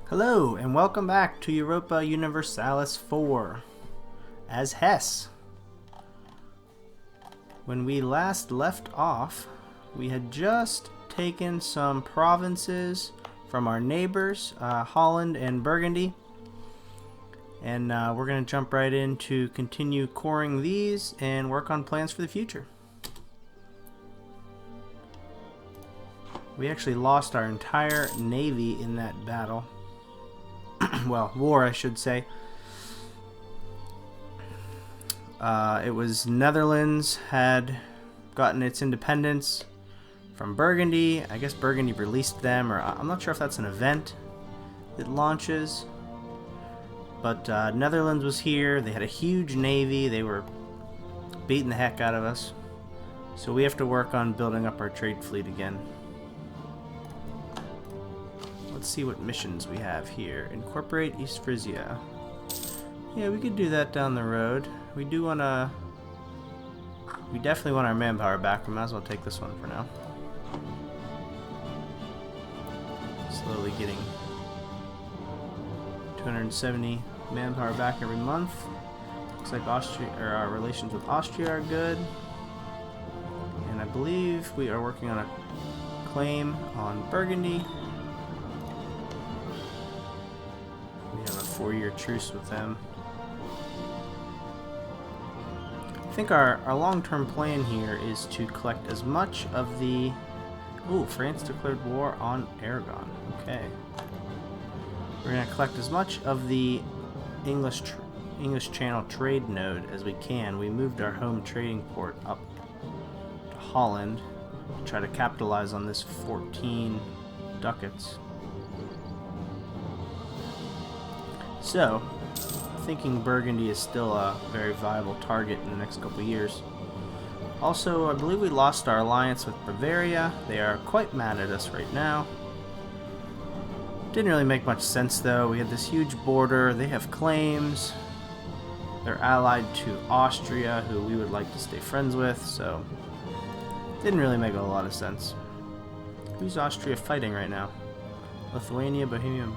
Hello, and welcome back to Europa Universalis IV as Hesse. When we last left off, we had just taken some provinces from our neighbors, Holland and Burgundy. And we're going to jump right in to continue coring these and work on plans for the future. We actually lost our entire navy in that battle. Well, war, I should say. It was Netherlands had gotten its independence from Burgundy. I guess Burgundy released them, or I'm not sure if that's an event that launches. But Netherlands was here. They had a huge navy. They were beating the heck out of us. So we have to work on building up our trade fleet again. Let's see what missions we have here. Incorporate East Frisia. Yeah, we could do that down the road. We do want to... We definitely want our manpower back. We might as well take this one for now. Slowly getting 270 manpower back every month. Looks like Austria, or our relations with Austria are good. And I believe we are working on a claim on Burgundy. 4-year truce with them. I think our long-term plan here is to collect as much of the... Ooh, France declared war on Aragon. Okay. We're going to collect as much of the English Channel trade node as we can. We moved our home trading port up to Holland to try to capitalize on this 14 ducats. So, thinking Burgundy is still a very viable target in the next couple of years. Also, I believe we lost our alliance with Bavaria. They are quite mad at us right now. Didn't really make much sense though. We had this huge border. They have claims. They're allied to Austria, who we would like to stay friends with, so didn't really make a lot of sense. Who's Austria fighting right now? Lithuania, Bohemia,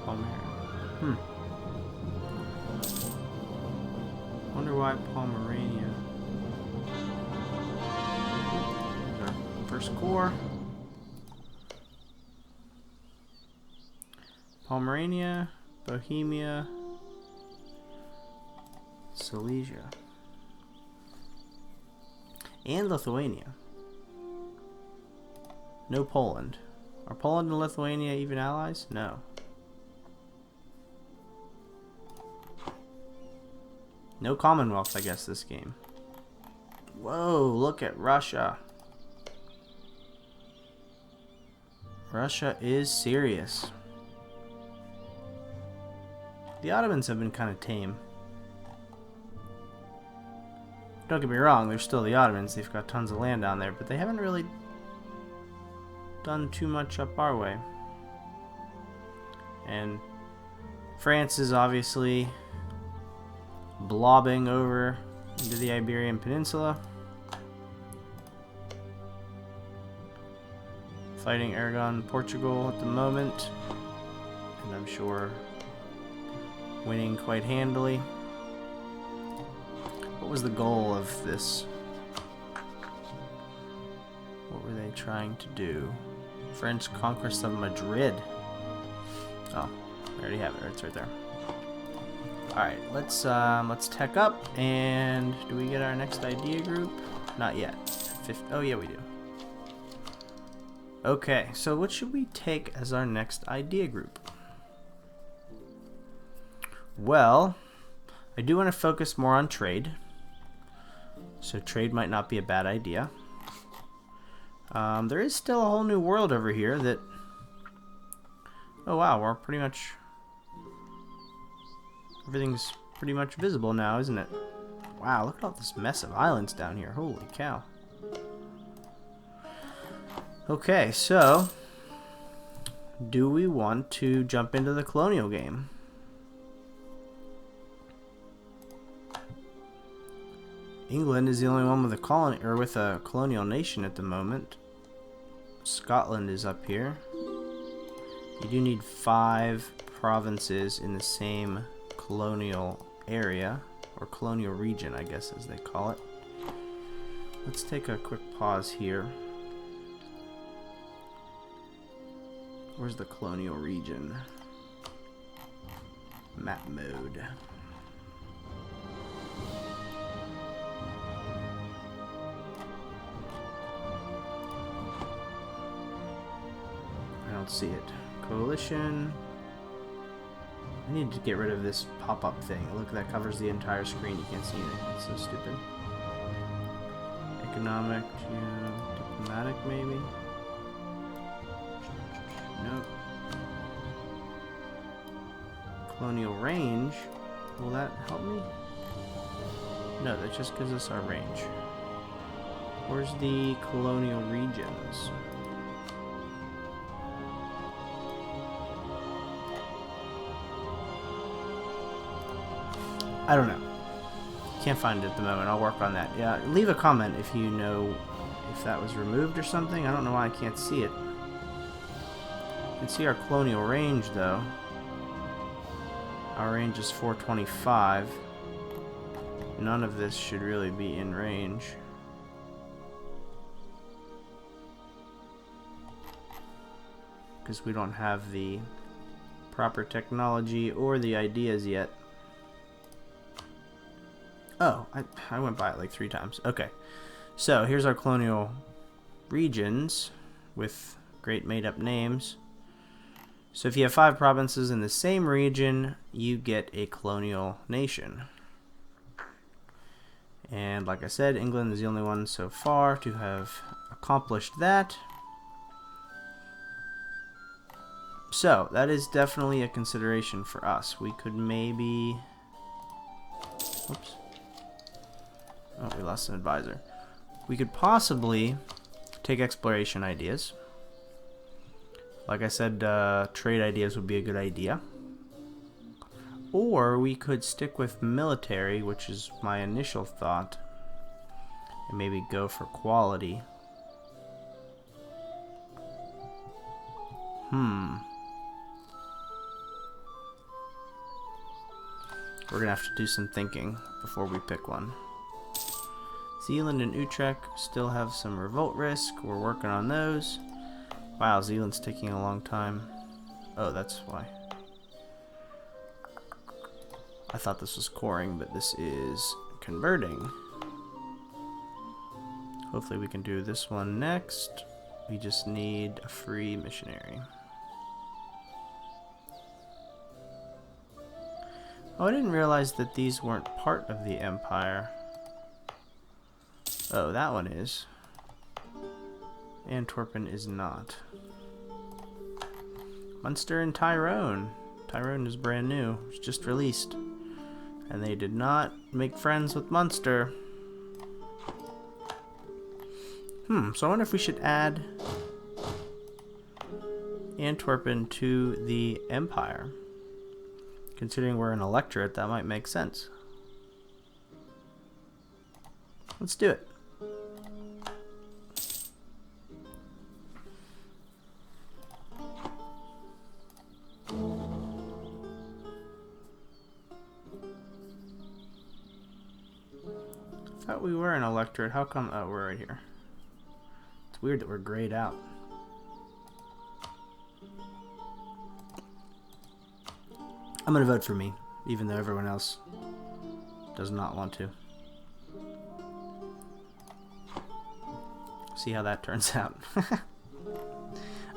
Palmyra. Wonder why Pomerania. There's our first corps. Pomerania, Bohemia, Silesia, and Lithuania. No Poland. Are Poland and Lithuania even allies? No. No Commonwealth, I guess, this game. Whoa, look at Russia. Russia is serious. The Ottomans have been kind of tame. Don't get me wrong, they're still the Ottomans. They've got tons of land down there, but they haven't really done too much up our way. And France is obviously blobbing over into the Iberian Peninsula, fighting Aragon, Portugal at the moment, and I'm sure winning quite handily. What was the goal of this? What were they trying to do? French conquest of Madrid. Oh, I already have it. It's right there. Alright, let's tech up, and do we get our next idea group? Not yet. Oh yeah, we do. Okay, so what should we take as our next idea group? Well, I do want to focus more on trade. So trade might not be a bad idea. There is still a whole new world over here that... Oh wow, we're pretty much... Everything's pretty much visible now, isn't it? Wow, look at all this mess of islands down here. Holy cow. Okay, so... Do we want to jump into the colonial game? England is the only one with a colony, or with a colonial nation at the moment. Scotland is up here. You do need 5 provinces in the same colonial area, or colonial region, I guess as they call it. Let's take a quick pause here. Where's the colonial region? Map mode. I don't see it. Coalition. I need to get rid of this pop-up thing. Look, that covers the entire screen. You can't see anything. It's so stupid. Economic, diplomatic, maybe? Nope. Colonial range. Will that help me? No, that just gives us our range. Where's the colonial regions? I don't know. Can't find it at the moment. I'll work on that. Yeah, leave a comment if you know if that was removed or something. I don't know why I can't see it. You can see our colonial range, though. Our range is 425. None of this should really be in range. Because we don't have the proper technology or the ideas yet. Oh, I went by it like 3 times. Okay. So, here's our colonial regions with great made-up names. So, if you have 5 provinces in the same region, you get a colonial nation. And like I said, England is the only one so far to have accomplished that. So, that is definitely a consideration for us. We could maybe... Oops. Oh, we lost an advisor. We could possibly take exploration ideas. Like I said, trade ideas would be a good idea. Or we could stick with military, which is my initial thought, and maybe go for quality. We're gonna have to do some thinking before we pick one. Zealand and Utrecht still have some revolt risk. We're working on those. Wow, Zealand's taking a long time. Oh, that's why. I thought this was coring, but this is converting. Hopefully we can do this one next. We just need a free missionary. Oh, I didn't realize that these weren't part of the empire. Oh, that one is. Antwerpen is not. Munster and Tyrone. Tyrone is brand new. It's just released. And they did not make friends with Munster. So I wonder if we should add Antwerpen to the empire. Considering we're an electorate, that might make sense. Let's do it. I thought we were an electorate. How come? Oh, we're right here. It's weird that we're grayed out. I'm gonna vote for me, even though everyone else does not want to. See how that turns out.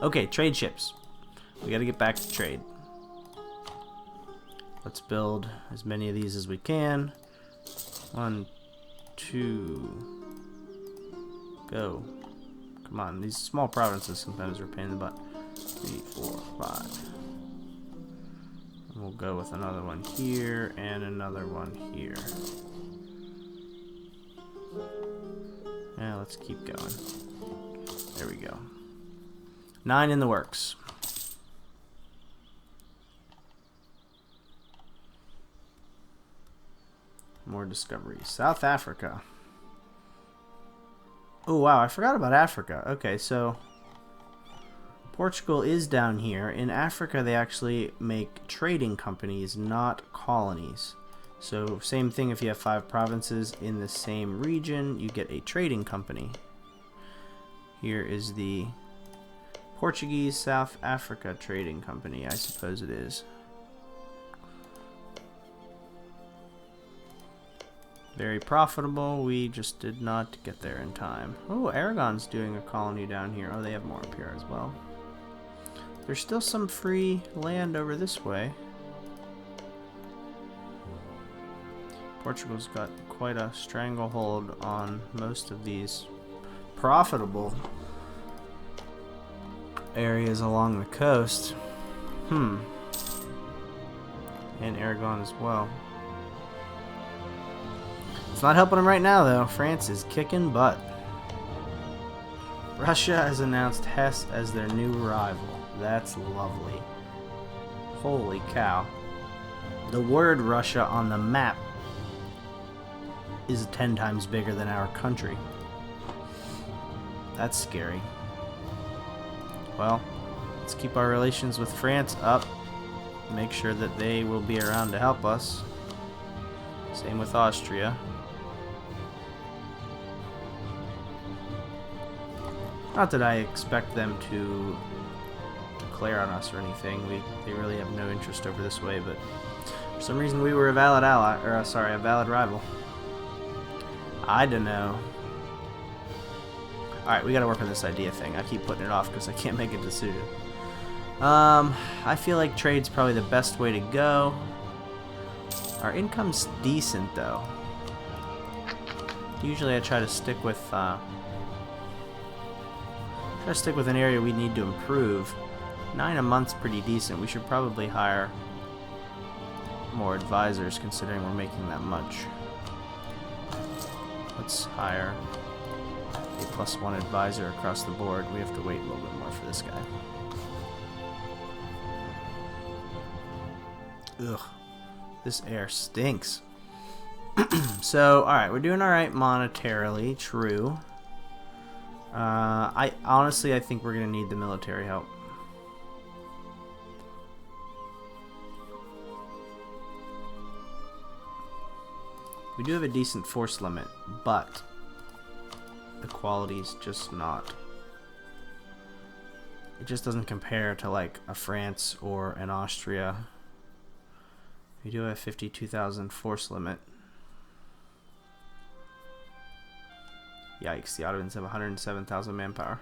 Okay, trade ships. We gotta get back to trade. Let's build as many of these as we can. 1, 2, go. Come on, these small provinces sometimes are a pain in the butt. 3, 4, 5. And we'll go with another one here and another one here. Yeah, let's keep going. There we go. 9 in the works. More discoveries. South Africa. Oh, wow, I forgot about Africa. Okay, so Portugal is down here. In Africa, they actually make trading companies, not colonies. So same thing if you have 5 provinces in the same region, you get a trading company. Here is the Portuguese South Africa Trading Company, I suppose it is. Very profitable. We just did not get there in time. Oh, Aragon's doing a colony down here. Oh, they have more up here as well. There's still some free land over this way. Portugal's got quite a stranglehold on most of these profitable areas along the coast. And Aragon as well. It's not helping them right now, though. France is kicking butt. Russia has announced Hesse as their new rival. That's lovely. Holy cow. The word Russia on the map is 10 times bigger than our country. That's scary. Well, let's keep our relations with France up. Make sure that they will be around to help us. Same with Austria. Not that I expect them to declare on us or anything. They really have no interest over this way, but for some reason we were a valid ally, or a valid rival. I don't know. Alright, we gotta work on this idea thing. I keep putting it off because I can't make a decision. I feel like trade's probably the best way to go. Our income's decent, though. Usually I try to stick with an area we need to improve. 9 a month's pretty decent. We should probably hire more advisors considering we're making that much. Let's hire a +1 advisor across the board. We have to wait a little bit more for this guy. Ugh. This air stinks. So, alright, we're doing alright monetarily, true. I think we're gonna need the military help. We do have a decent force limit, but the quality's just not. It just doesn't compare to like a France or an Austria. We do have 52,000 force limit. Yikes, the Ottomans have 107,000 manpower.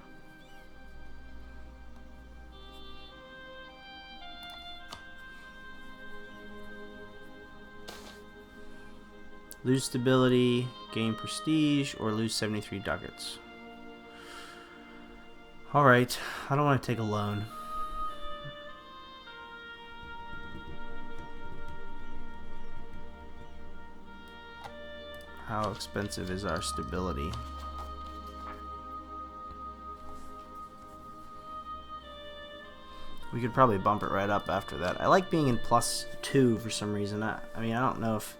Lose stability, gain prestige, or lose 73 ducats. Alright, I don't want to take a loan. How expensive is our stability? We could probably bump it right up after that. I like being in +2 for some reason. I mean, I don't know if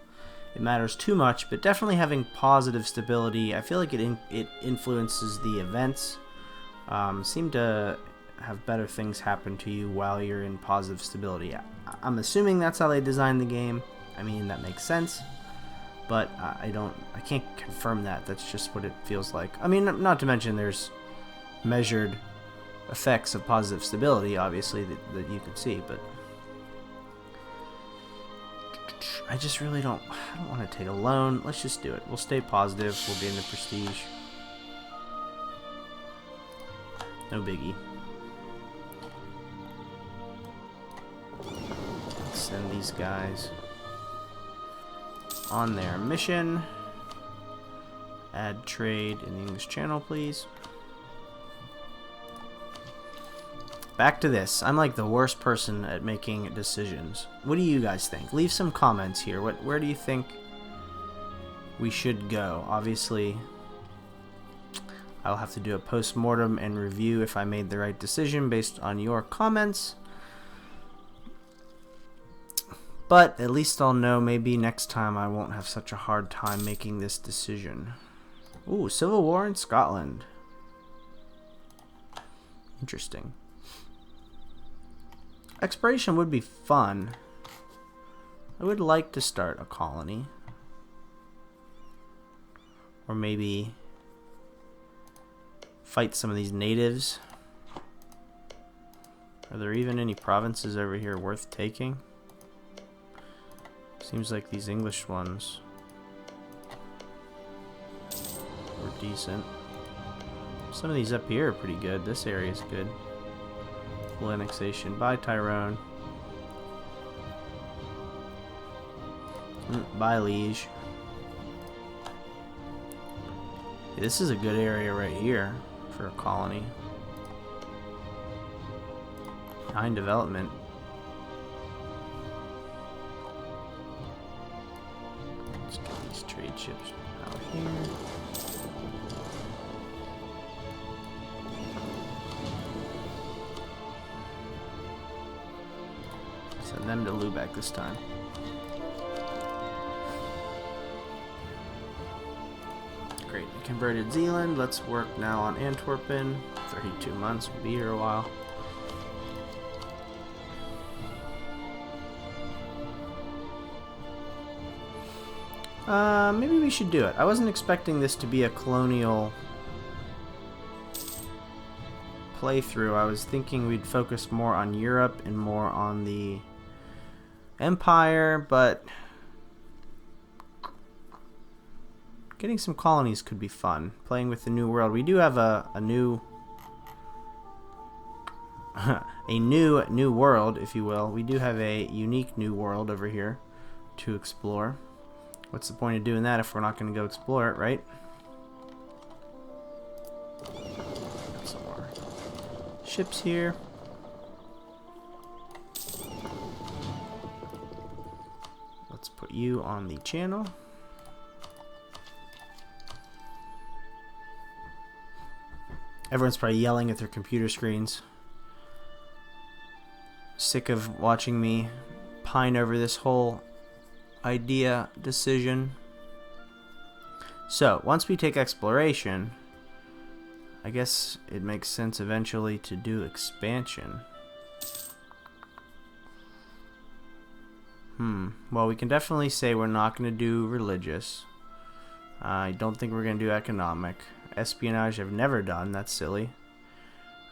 it matters too much, but definitely having positive stability, I feel like it influences the events. Seem to have better things happen to you while you're in positive stability. I'm assuming that's how they designed the game. I mean, that makes sense, but I can't confirm that. That's just what it feels like. I mean, not to mention there's measured effects of positive stability, obviously, that you could see, but I just really don't want to take a loan. Let's just do it. We'll stay positive. We'll gain the prestige. No biggie. Let's send these guys on their mission. Add trade in the English Channel, please. Back to this. I'm like the worst person at making decisions. What do you guys think? Leave some comments here. Where do you think we should go? Obviously, I'll have to do a post-mortem and review if I made the right decision based on your comments. But at least I'll know maybe next time I won't have such a hard time making this decision. Ooh, civil war in Scotland. Interesting. Exploration would be fun. I would like to start a colony. Or maybe fight some of these natives. Are there even any provinces over here worth taking? Seems like these English ones were decent. Some of these up here are pretty good. This area is good. Full annexation by Tyrone. By Liege. This is a good area right here for a colony. 9 development. Let's get these trade ships out here. Send them to Lubeck this time. Great, we converted Zealand. Let's work now on Antwerpen. 32 months, we'll be here a while. Maybe we should do it. I wasn't expecting this to be a colonial playthrough. I was thinking we'd focus more on Europe and more on the Empire, but getting some colonies could be fun. Playing with the New World. We do have a new new world, if you will. We do have a unique new world over here to explore. What's the point of doing that if we're not going to go explore it, right? Got some more ships here. Let's put you on the channel. Everyone's probably yelling at their computer screens. Sick of watching me pine over this whole idea decision. So, once we take exploration, I guess it makes sense eventually to do expansion. Well, we can definitely say we're not going to do religious. I don't think we're going to do economic. Espionage I've never done. That's silly.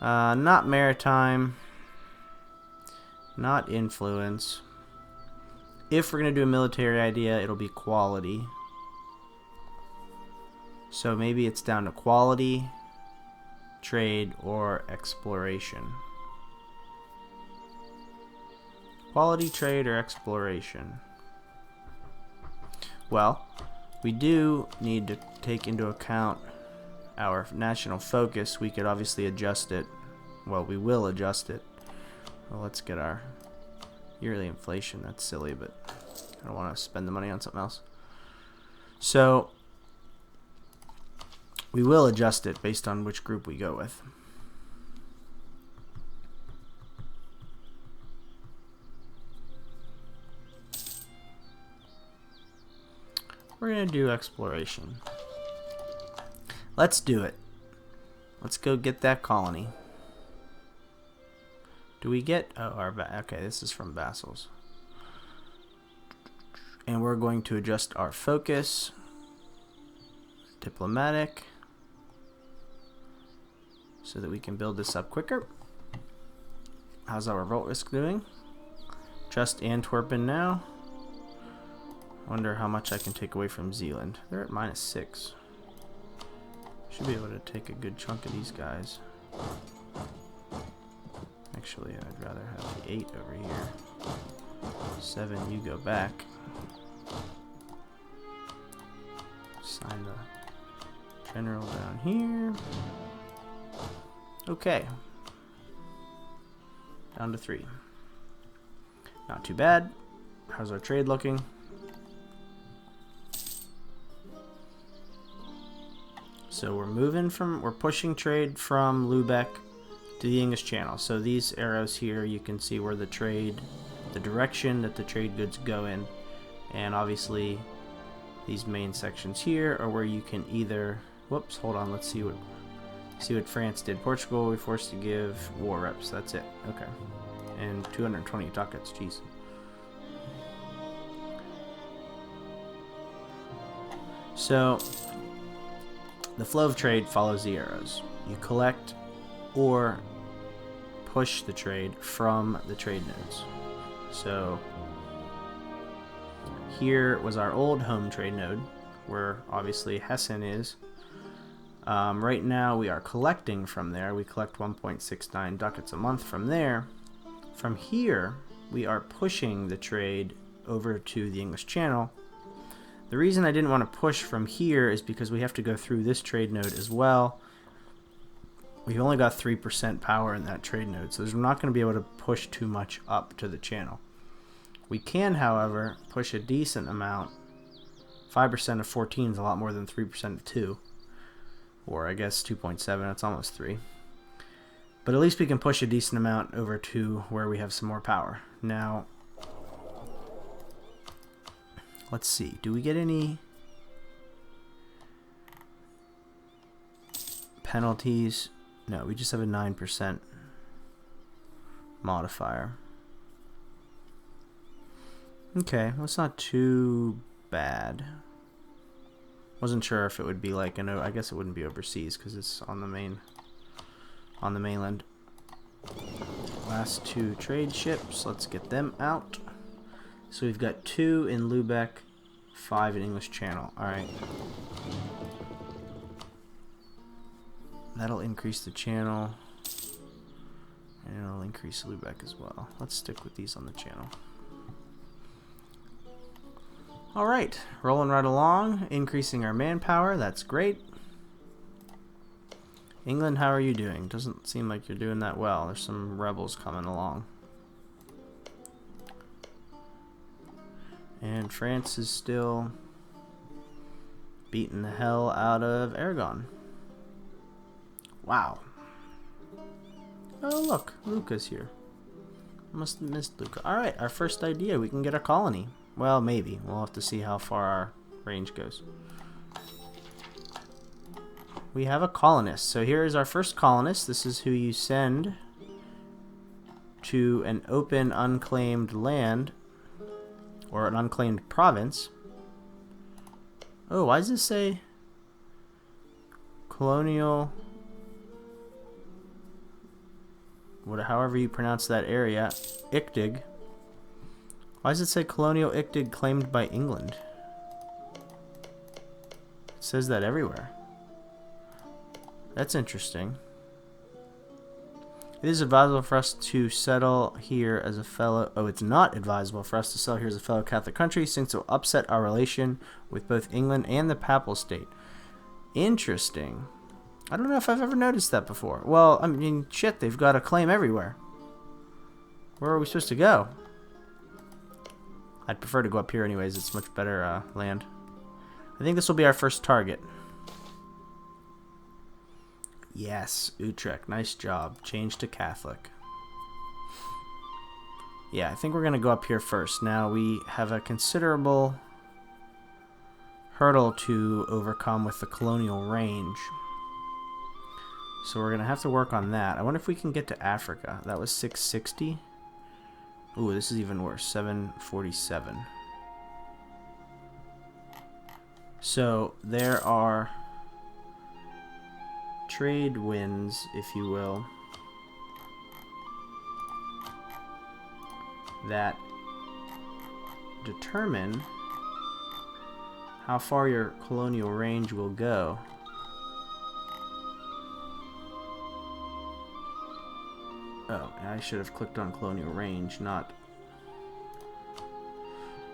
Not maritime. Not influence. If we're going to do a military idea, it'll be quality. So maybe it's down to quality, trade, or exploration. Quality, trade, or exploration. Well, we do need to take into account our national focus. We could obviously adjust it. Well, we will adjust it. Well, let's get our yearly inflation. That's silly, but I don't want to spend the money on something else. So we will adjust it based on which group we go with. We're going to do exploration. Let's do it. Let's go get that colony. Do we get... Oh, okay, this is from vassals. And we're going to adjust our focus. Diplomatic. So that we can build this up quicker. How's our revolt risk doing? Just Antwerpen now. Wonder how much I can take away from Zealand. They're at -6. Should be able to take a good chunk of these guys. Actually, I'd rather have the 8 over here. 7, you go back. Sign the general down here. Okay. Down to 3. Not too bad. How's our trade looking? So we're pushing trade from Lubeck to the English Channel. So these arrows here, you can see where the direction that the trade goods go in. And obviously these main sections here are where you can either, whoops, hold on, let's see what France did. Portugal, we forced to give war reps. That's it. Okay. and 220 ducats. Jeez. So, the flow of trade follows the arrows. You collect or push the trade from the trade nodes. So, here was our old home trade node, where obviously Hessen is. Right now we are collecting from there. We collect 1.69 ducats a month from there. From here, we are pushing the trade over to the English Channel. The reason I didn't want to push from here is because we have to go through this trade node as well. We've only got 3% power in that trade node, so we're not going to be able to push too much up to the channel. We can, however, push a decent amount. 5% of 14 is a lot more than 3% of 2. Or I guess 2.7, that's almost 3. But at least we can push a decent amount over to where we have some more power. Now, let's see. Do we get any penalties? No, we just have a 9% modifier. Okay, that's not too bad. Wasn't sure if it would be like an. I guess it wouldn't be overseas because it's on the mainland. Last 2 trade ships. Let's get them out. So we've got 2 in Lubeck, 5 in English Channel. All right. That'll increase the channel, and it'll increase Lubeck as well. Let's stick with these on the channel. Alright, rolling right along, increasing our manpower, that's great. England, how are you doing? Doesn't seem like you're doing that well. There's some rebels coming along. And France is still beating the hell out of Aragon. Wow. Oh look, Luca's here. Must have missed Luca. Alright, our first idea, we can get a colony. Well, maybe. We'll have to see how far our range goes. We have a colonist. So here is our first colonist. This is who you send to an open, unclaimed land, or an unclaimed province. Oh, why does this say colonial, however you pronounce that area, Iktig? Why does it say colonial Iktig claimed by England? It says that everywhere. That's interesting. It is advisable for us to settle here as a fellow... Oh, it's not advisable for us to settle here as a fellow Catholic country, since it will upset our relation with both England and the Papal State. Interesting. I don't know if I've ever noticed that before. Well, I mean, shit, they've got a claim everywhere. Where are we supposed to go? I'd prefer to go up here anyways. It's much better land. I think this will be our first target. Yes, Utrecht. Nice job. Change to Catholic. Yeah, I think we're going to go up here first. Now, we have a considerable hurdle to overcome with the colonial range. So we're going to have to work on that. I wonder if we can get to Africa. That was 660. Ooh, this is even worse. 747. So there are trade winds, if you will, that determine how far your colonial range will go. Oh, I should have clicked on colonial range, not...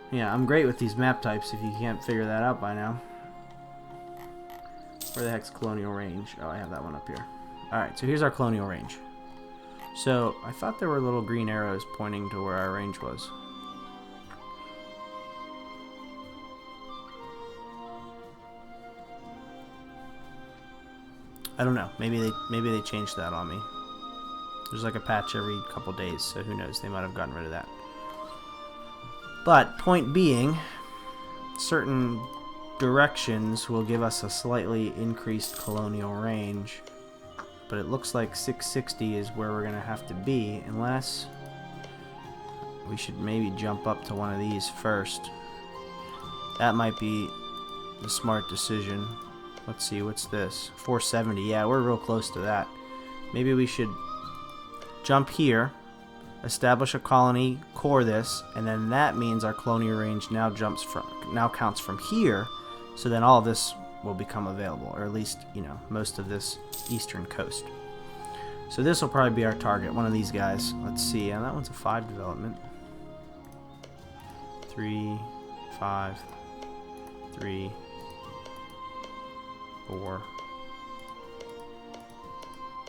Yeah, I'm great with these map types if you can't figure that out by now. Where the heck's colonial range? Oh, I have that one up here. Alright, so here's our colonial range. So, I thought there were little green arrows pointing to where our range was. I don't know. Maybe they changed that on me. There's like a patch every couple days, so who knows? They might have gotten rid of that. But, point being, certain directions will give us a slightly increased colonial range. But it looks like 660 is where we're going to have to be, unless we should maybe jump up to one of these first. That might be the smart decision. Let's see, what's this? 470. Yeah, we're real close to that. Maybe we should jump here, establish a colony, core this, and then that means our colonial range now counts from here. So then all of this will become available, or at least, you know, most of this eastern coast. So this will probably be our target, one of these guys. Let's see, and that one's a 5 development. 3, 5, 3, 4.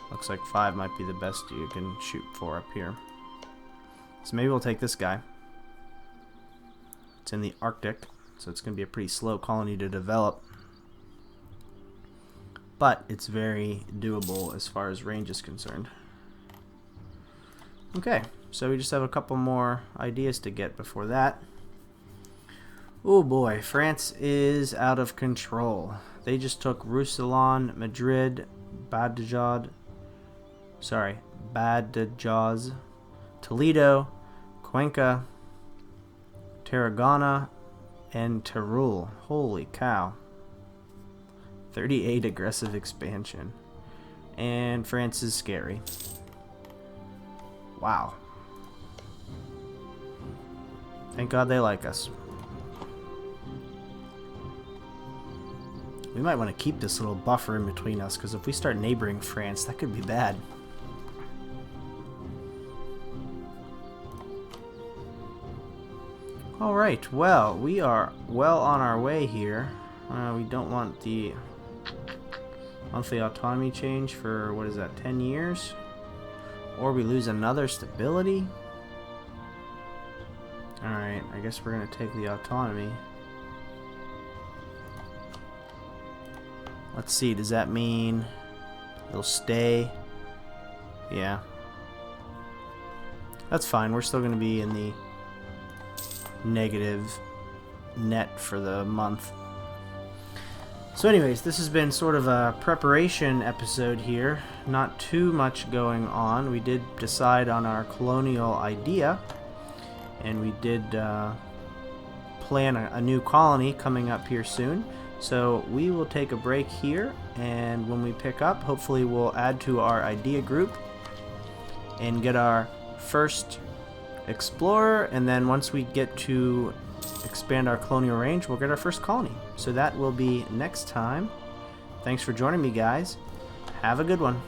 Looks like 5 might be the best you can shoot for up here. So maybe we'll take this guy. It's in the Arctic, so it's going to be a pretty slow colony to develop. But it's very doable as far as range is concerned. Okay, so we just have a couple more ideas to get before that. Oh boy, France is out of control. They just took Roussillon, Madrid, Badajoz, Toledo, Cuenca, Tarragona, and Teruel. Holy cow. 38 aggressive expansion. And France is scary. Wow. Thank God they like us. We might want to keep this little buffer in between us, because if we start neighboring France, that could be bad. Alright, well, we are well on our way here. We don't want the monthly autonomy change for, what is that, 10 years? Or we lose another stability? Alright, I guess we're going to take the autonomy. Let's see, does that mean it'll stay? Yeah. That's fine, we're still going to be in the negative net for the month. So anyways, this has been sort of a preparation episode here. Not too much going on. We did decide on our colonial idea, and we did plan a new colony coming up here soon. So we will take a break here, and when we pick up, hopefully we'll add to our idea group and get our first explorer, and then once we get to expand our colonial range, we'll get our first colony. So that will be next time. Thanks for joining me, guys. Have a good one.